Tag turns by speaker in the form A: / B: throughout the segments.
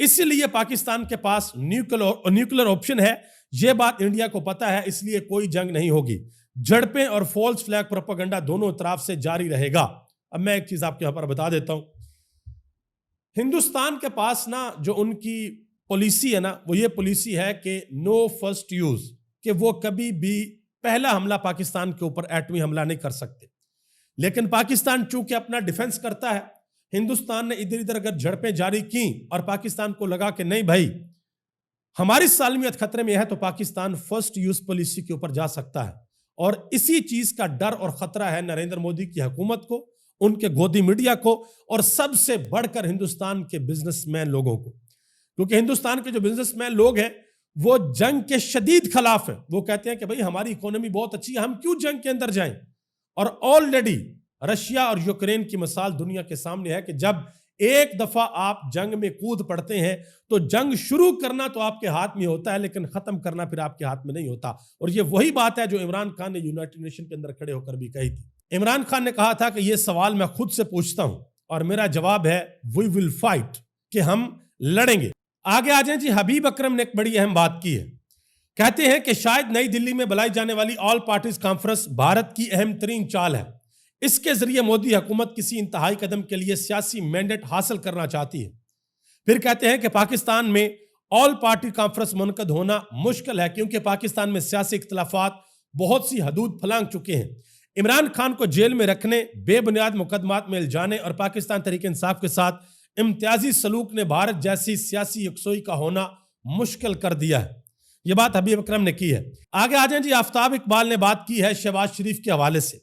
A: اسی لیے پاکستان کے پاس نیوکلر آپشن ہے. یہ بات انڈیا کو پتا ہے, اس لیے کوئی جنگ نہیں ہوگی. جھڑپیں اور فالس فلیگ پروپیگنڈا دونوں طرف سے جاری رہے گا. اب میں ایک چیز آپ کے یہاں پر بتا دیتا ہوں. ہندوستان کے پاس نا جو ان کی پالیسی ہے نا, وہ یہ پالیسی ہے کہ نو فرسٹ یوز, کہ وہ کبھی بھی پہلا حملہ پاکستان کے اوپر ایٹمی حملہ نہیں کر سکتے. لیکن پاکستان چونکہ اپنا ڈیفنس کرتا ہے, ہندوستان نے ادھر ادھر اگر جھڑپیں جاری کی اور پاکستان کو لگا کہ نہیں بھائی ہماری سالمیت خطرے میں ہے, تو پاکستان فرسٹ یوز پالیسی کے اوپر جا سکتا ہے. اور اسی چیز کا ڈر اور خطرہ ہے نریندر مودی کی حکومت کو, ان کے گودی میڈیا کو, اور سب سے بڑھ کر ہندوستان کے بزنس مین لوگوں کو. کیونکہ ہندوستان کے جو بزنس مین لوگ ہیں وہ جنگ کے شدید خلاف ہیں. وہ کہتے ہیں کہ بھائی ہماری اکانومی بہت اچھی ہے, ہم کیوں جنگ کے اندر جائیں. اور آلریڈی رشیا اور یوکرین کی مثال دنیا کے سامنے ہے کہ جب ایک دفعہ آپ جنگ میں کود پڑتے ہیں تو جنگ شروع کرنا تو آپ کے ہاتھ میں ہوتا ہے, لیکن ختم کرنا پھر آپ کے ہاتھ میں نہیں ہوتا. اور یہ وہی بات ہے جو عمران خان نے یونائٹڈ نیشن کے اندر کھڑے ہو کر بھی کہی تھی. عمران خان نے کہا تھا کہ یہ سوال میں خود سے پوچھتا ہوں اور میرا جواب ہے وی ول فائٹ, کہ ہم لڑیں گے. آگے آ جائیں جی. حبیب اکرم نے ایک بڑی اہم بات کی ہے. کہتے ہیں کہ شاید نئی دلی میں بلائی جانے والی آل پارٹیز کانفرنس بھارت کی اہم ترین چال ہے. اس کے ذریعے مودی حکومت کسی انتہائی قدم کے لیے سیاسی مینڈیٹ حاصل کرنا چاہتی ہے. پھر کہتے ہیں کہ پاکستان میں آل پارٹی کانفرنس منعقد ہونا مشکل ہے کیونکہ پاکستان میں سیاسی اختلافات بہت سی حدود پھلانگ چکے ہیں. عمران خان کو جیل میں رکھنے, بے بنیاد مقدمات میں الجھانے اور پاکستان تحریک انصاف کے ساتھ امتیازی سلوک نے بھارت جیسی سیاسی یکسوئی کا ہونا مشکل کر دیا ہے. یہ بات حبیب اکرم نے کی ہے. آگے آ جائیں جی. آفتاب اقبال نے بات کی ہے شہباز شریف کے حوالے سے.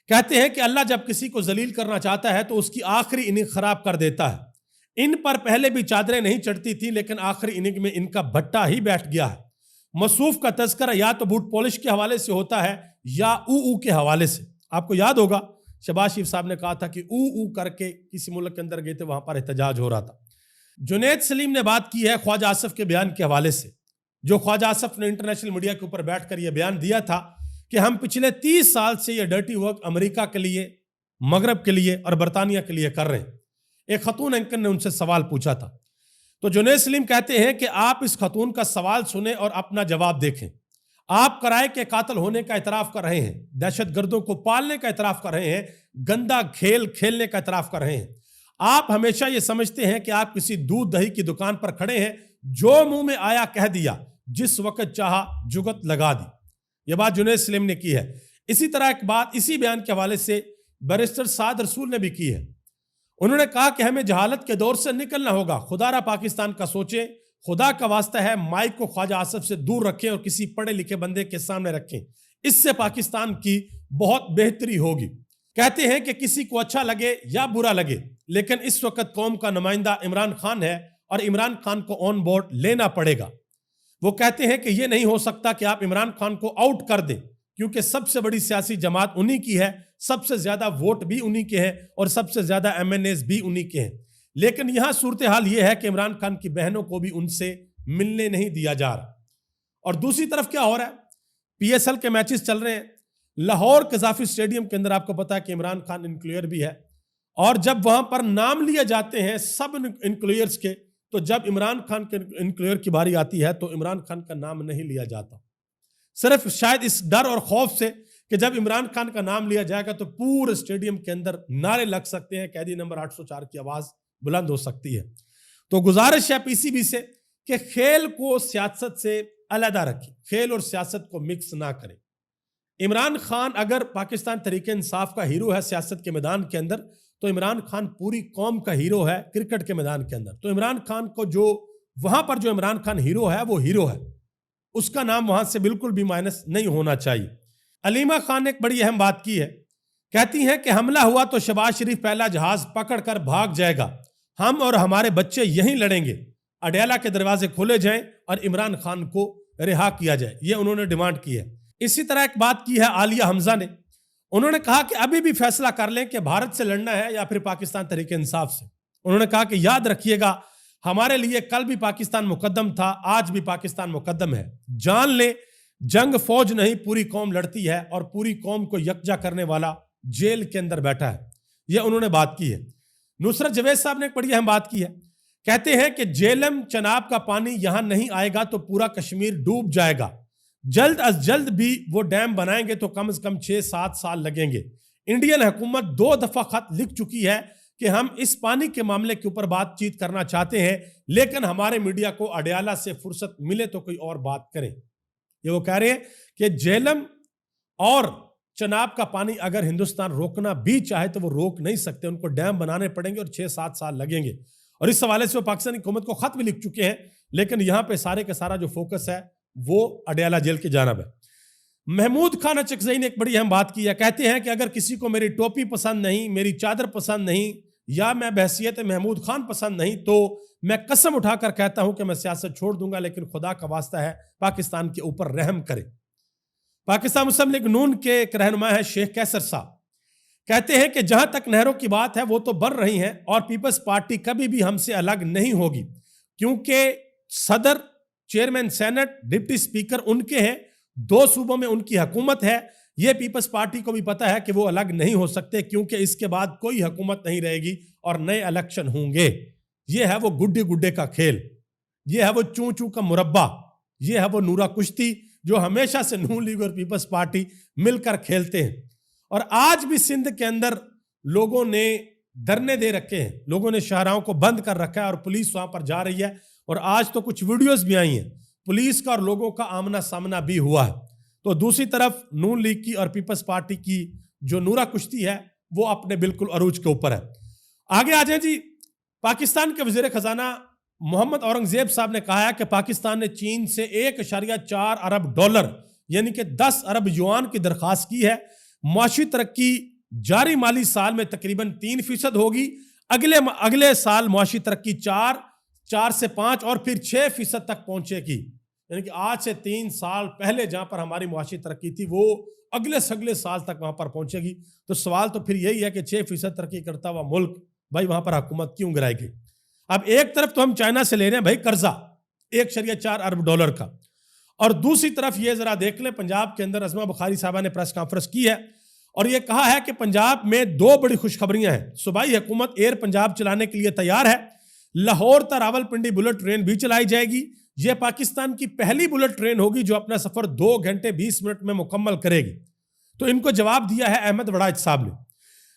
A: کہتے ہیں کہ اللہ جب کسی کو ذلیل کرنا چاہتا ہے تو اس کی آخری اننگ خراب کر دیتا ہے. ان پر پہلے بھی چادریں نہیں چڑھتی تھی, لیکن آخری اننگ میں ان کا بھٹا ہی بیٹھ گیا ہے. مصروف کا تذکرہ یا تو بوٹ پالش کے حوالے سے ہوتا ہے یا او کے حوالے سے. آپ کو یاد ہوگا شہباز شریف صاحب نے کہا تھا کہ او کر کے کسی ملک کے اندر گئے تھے, وہاں پر احتجاج ہو رہا تھا. جنید سلیم نے بات کی ہے خواجہ آصف کے بیان کے حوالے سے. جو خواجہ آصف نے انٹرنیشنل میڈیا کے اوپر بیٹھ کر یہ بیان دیا تھا کہ ہم پچھلے 30 سال سے یہ ڈرٹی ورک امریکہ کے لیے, مغرب کے لیے اور برطانیہ کے لیے کر رہے ہیں. ایک خاتون اینکر نے ان سے سوال پوچھا تھا, تو جنید سلیم کہتے ہیں کہ آپ اس خاتون کا سوال سنیں اور اپنا جواب دیکھیں. آپ کرائے کے قاتل ہونے کا اعتراف کر رہے ہیں, دہشت گردوں کو پالنے کا اعتراف کر رہے ہیں, گندا کھیل کھیلنے کا اعتراف کر رہے ہیں. آپ ہمیشہ یہ سمجھتے ہیں کہ آپ کسی دودھ دہی کی دکان پر کھڑے ہیں, جو منہ میں آیا کہہ دیا, جس وقت چاہا جگت لگا دی. یہ بات جنید سلیم نے کی ہے. اسی طرح ایک بات اسی بیان کے حوالے سے بیرسٹر سعد رسول نے بھی کی ہے. انہوں نے کہا کہ ہمیں جہالت کے دور سے نکلنا ہوگا, خدا را پاکستان کا سوچیں, خدا کا واسطہ ہے مائک کو خواجہ آصف سے دور رکھیں اور کسی پڑھے لکھے بندے کے سامنے رکھیں, اس سے پاکستان کی بہت بہتری ہوگی. کہتے ہیں کہ کسی کو اچھا لگے یا برا لگے, لیکن اس وقت قوم کا نمائندہ عمران خان ہے اور عمران خان کو آن بورڈ لینا پڑے گا. وہ کہتے ہیں کہ یہ نہیں ہو سکتا کہ آپ عمران خان کو آؤٹ کر دیں, کیونکہ سب سے بڑی سیاسی جماعت انہی کی ہے, سب سے زیادہ ووٹ بھی انہی کے ہیں اور سب سے زیادہ MNAs بھی انہی کے ہیں. لیکن یہاں صورتحال یہ ہے کہ عمران خان کی بہنوں کو بھی ان سے ملنے نہیں دیا جا رہا. اور دوسری طرف کیا ہو رہا ہے, PSL کے میچز چل رہے ہیں. لاہور قذافی اسٹیڈیم کے اندر آپ کو پتا ہے کہ عمران خان انکلوئر بھی ہے, اور جب وہاں پر نام لیے جاتے ہیں سب انکلوئرز کے, تو جب عمران خان کے انکلوئر کی باری آتی ہے تو عمران خان کا نام نہیں لیا جاتا, صرف شاید اس ڈر اور خوف سے کہ جب عمران خان کا نام لیا جائے گا تو پورے اسٹیڈیم کے اندر نعرے لگ سکتے ہیں, قیدی نمبر 804 کی آواز بلند ہو سکتی ہے. تو گزارش ہے PCB سے کہ کھیل کو سیاست سے علیحدہ رکھیں, کھیل اور سیاست کو مکس نہ کریں. عمران خان اگر پاکستان تحریک انصاف کا ہیرو ہے سیاست کے میدان کے اندر, تو عمران خان پوری قوم کا ہیرو ہے کرکٹ کے میدان کے اندر. تو عمران خان کو جو وہاں پر جو عمران خان ہیرو ہے وہ ہیرو ہے, اس کا نام وہاں سے بالکل بھی مائنس نہیں ہونا چاہیے. علیمہ خان نے ایک بڑی اہم بات کی ہے, کہتی ہیں کہ حملہ ہوا تو شہباز شریف پہلا جہاز پکڑ کر بھاگ جائے گا, ہم اور ہمارے بچے یہیں لڑیں گے, اڈیالہ کے دروازے کھولے جائیں اور عمران خان کو رہا کیا جائے. یہ انہوں نے ڈیمانڈ کی ہے. اسی طرح ایک بات کی ہے عالیہ حمزہ نے, انہوں نے کہا کہ ابھی بھی فیصلہ کر لیں کہ بھارت سے لڑنا ہے یا پھر پاکستان تحریک انصاف سے. انہوں نے کہا کہ یاد رکھیے گا ہمارے لیے کل بھی پاکستان مقدم تھا, آج بھی پاکستان مقدم ہے. جان لیں جنگ فوج نہیں پوری قوم لڑتی ہے, اور پوری قوم کو یکجا کرنے والا جیل کے اندر بیٹھا ہے. یہ انہوں نے بات کی ہے. نصرت جوید صاحب نے ایک بڑی اہم بات کی ہے, کہتے ہیں کہ جیلم چناب کا پانی یہاں نہیں آئے گا تو پورا کشمیر ڈوب جائے گا، جلد از جلد بھی وہ ڈیم بنائیں گے تو کم از کم 6-7 سال لگیں گے۔ انڈین حکومت 2 دفعہ خط لکھ چکی ہے کہ ہم اس پانی کے معاملے کے اوپر بات چیت کرنا چاہتے ہیں، لیکن ہمارے میڈیا کو اڈیالہ سے فرصت ملے تو کوئی اور بات کریں۔ یہ وہ کہہ رہے ہیں کہ جیلم اور چناب کا پانی اگر ہندوستان روکنا بھی چاہے تو وہ روک نہیں سکتے، ان کو ڈیم بنانے پڑیں گے اور 6-7 سال لگیں گے۔ اور اس حوالے سے وہ پاکستانی حکومت کو خط بھی لکھ چکے ہیں، لیکن یہاں پہ سارے کا سارا جو فوکس ہے وہ اڈیالہ جیل کی جانب ہے۔ محمود خان اچکزئی نے ایک بڑی اہم بات کی ہے، کہتے ہیں کہ اگر کسی کو میری ٹوپی پسند نہیں، میری چادر پسند نہیں، یا میں بحیثیت محمود خان پسند نہیں، تو میں قسم اٹھا کر کہتا ہوں کہ میں سیاست چھوڑ دوں گا، لیکن خدا کا واسطہ ہے پاکستان کے اوپر رحم کرے۔ پاکستان مسلم لیگ نون کے ایک رہنما ہے شیخ کیسر صاحب، کہتے ہیں کہ جہاں تک نہروں کی بات ہے وہ تو بن رہی ہیں اور پیپلز پارٹی کبھی بھی ہم سے الگ نہیں ہوگی، کیونکہ صدر، چیئرمین سینٹ، ڈپٹی سپیکر ان کے ہیں، 2 صوبوں میں ان کی حکومت ہے۔ یہ پیپلز پارٹی کو بھی پتا ہے کہ وہ الگ نہیں ہو سکتے، کیونکہ اس کے بعد کوئی حکومت نہیں رہے گی اور نئے الیکشن ہوں گے۔ یہ ہے وہ گڈے گڈے کا کھیل، یہ ہے وہ چوں چوں کا مربع، یہ ہے وہ نورا کشتی جو ہمیشہ سے نون لیگ اور پیپلز پارٹی مل کر کھیلتے ہیں۔ اور آج بھی سندھ کے اندر لوگوں نے دھرنے دے رکھے ہیں، لوگوں نے شاہراہوں کو بند کر رکھا ہے اور پولیس وہاں پر جا رہی ہے، اور آج تو کچھ ویڈیوز بھی آئی ہیں پولیس کا اور لوگوں کا آمنا سامنا بھی ہوا ہے۔ تو دوسری طرف نون لیگ کی اور پیپلز پارٹی کی جو نورا کشتی ہے وہ اپنے بالکل عروج کے اوپر ہے۔ آگے آ جائیں جی، پاکستان کے وزیر خزانہ محمد اورنگزیب صاحب نے کہا ہے کہ پاکستان نے چین سے $1.4 ارب یعنی کہ 10 ارب یوان کی درخواست کی ہے۔ معاشی ترقی جاری مالی سال میں تقریباً 3% ہوگی، اگلے سال معاشی ترقی 4 سے 5 اور پھر 6% تک پہنچے گی، یعنی کہ آج سے 3 سال پہلے جہاں پر ہماری معاشی ترقی تھی وہ اگلے سال تک وہاں پر پہنچے گی۔ تو سوال تو پھر یہی ہے کہ 6% ترقی کرتا ہوا ملک بھائی وہاں پر حکومت کیوں گرائے گی؟ اب ایک طرف تو ہم چائنا سے لے رہے ہیں بھائی قرضہ $1.4 ارب کا، اور دوسری طرف یہ ذرا دیکھ لیں پنجاب کے اندر عظمہ بخاری صاحبہ نے پریس کانفرنس کی ہے اور یہ کہا ہے کہ پنجاب میں 2 بڑی خوشخبریاں ہیں۔ صوبائی حکومت ایئر پنجاب چلانے کے لیے تیار ہے، لاہور تا راولپنڈی بلٹ ٹرین بھی چلائی جائے گی۔ یہ پاکستان کی پہلی بلٹ ٹرین ہوگی جو اپنا سفر 2 گھنٹے 20 منٹ میں مکمل کرے گی۔ تو ان کو جواب دیا ہے احمد وڑائچ صاحب نے،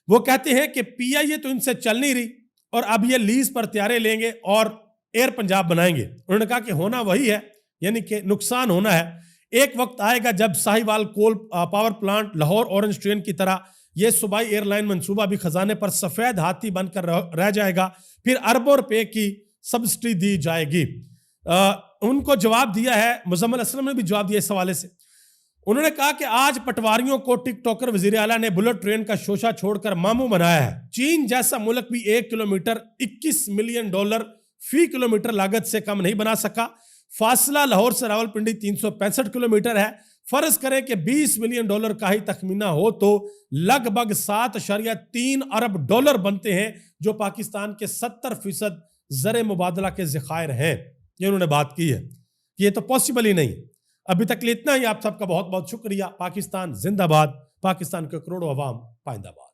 A: وہ کہتے ہیں کہ پی آئی اے تو ان سے چل نہیں رہی اور اب یہ لیز پر طیارے لیں گے اور ایئر پنجاب بنائیں گے۔ انہوں نے کہا کہ ہونا وہی ہے، یعنی کہ نقصان ہونا ہے۔ ایک وقت آئے گا جب Sahiwal coal power plant, Lahore orange train کی طرح یہ صوبائی ایئر لائن منصوبہ بھی خزانے پر سفید ہاتھی بن کر رہ جائے گا، پھر اربوں روپے کی سبسڈی دی جائے گی۔ ان کو جواب دیا ہے، مزمل اسلم نے بھی جواب دیا اس حوالے سے۔ انہوں نے کہا کہ آج پٹواریوں کو ٹک ٹاکر وزیر اعلیٰ نے بلٹ ٹرین کا شوشہ چھوڑ کر ماموں بنایا ہے۔ چین جیسا ملک بھی 1 کلومیٹر $21 ملین فی کلومیٹر لاگت سے کم نہیں بنا سکا۔ فاصلہ لاہور سے راولپنڈی 365 کلومیٹر ہے۔ فرض کریں کہ $20 ملین کا ہی تخمینہ ہو تو لگ بھگ $7.3 ارب بنتے ہیں، جو پاکستان کے 70% زر مبادلہ کے ذخائر ہیں۔ یہ انہوں نے بات کی ہے کہ یہ تو پاسبل ہی نہیں۔ ابھی تک اتنا ہی، آپ سب کا بہت بہت شکریہ۔ پاکستان زندہ باد، پاکستان کے کروڑوں عوام پائندہ باد۔